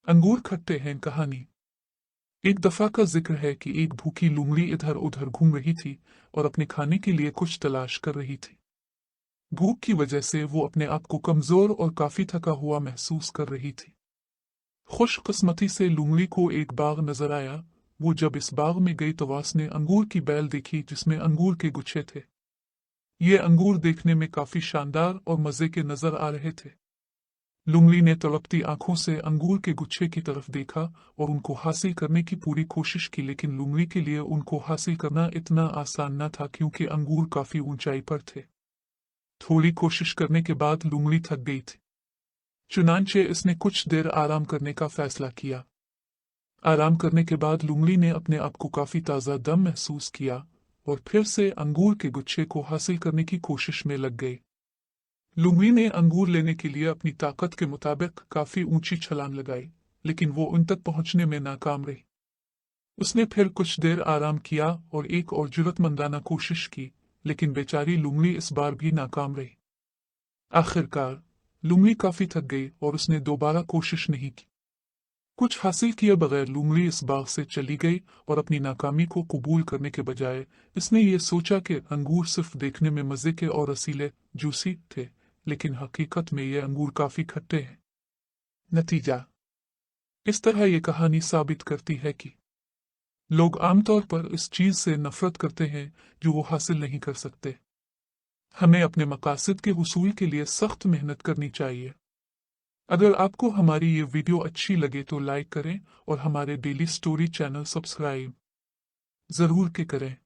अंगूर खट्टे हैं कहानी। एक दफा का जिक्र है कि एक भूखी लोमड़ी इधर उधर घूम रही थी और अपने खाने के लिए कुछ तलाश कर रही थी। भूख की वजह से वो अपने आप को कमजोर और काफी थका हुआ महसूस कर रही थी। खुशकिस्मती से लोमड़ी को एक बाग नजर आया। वो जब इस बाग में गई तो उसने अंगूर की बेल देखी जिसमें अंगूर के गुच्छे थे। ये अंगूर देखने में काफी शानदार और मजे के नजर आ रहे थे। लोमड़ी ने तड़पती आंखों से अंगूर के गुच्छे की तरफ देखा और उनको हासिल करने की पूरी कोशिश की, लेकिन लोमड़ी के लिए उनको हासिल करना इतना आसान न था क्योंकि अंगूर काफी ऊंचाई पर थे। थोड़ी कोशिश करने के बाद लोमड़ी थक गई थी। चुनांचे इसने कुछ देर आराम करने का फैसला किया। आराम करने के बाद लोमड़ी ने अपने आप को काफी ताजा दम महसूस किया और फिर से अंगूर के गुच्छे को हासिल करने की कोशिश में लग गई। लोमड़ी ने अंगूर लेने के लिए अपनी ताकत के मुताबिक काफी ऊंची छलांग लगाई, लेकिन वो उन तक पहुंचने में नाकाम रही। उसने फिर कुछ देर आराम किया और एक और जुर्रतमंदाना कोशिश की, लेकिन बेचारी लोमड़ी इस बार भी नाकाम रही। आखिरकार लोमड़ी काफी थक गई और उसने दोबारा कोशिश नहीं की। कुछ हासिल किए बगैर लोमड़ी इस बाग से चली गई और अपनी नाकामी को कबूल करने के बजाय इसने ये सोचा कि अंगूर सिर्फ देखने में मजे के और रसीले जूसी थे, लेकिन हकीकत में ये अंगूर काफी खट्टे हैं। नतीजा इस तरह ये कहानी साबित करती है कि लोग आमतौर पर इस चीज से नफरत करते हैं जो वो हासिल नहीं कर सकते। हमें अपने मकासद के हुसूल के लिए सख्त मेहनत करनी चाहिए। अगर आपको हमारी ये वीडियो अच्छी लगे तो लाइक करें और हमारे डेली स्टोरी चैनल सब्सक्राइब जरूर के करें।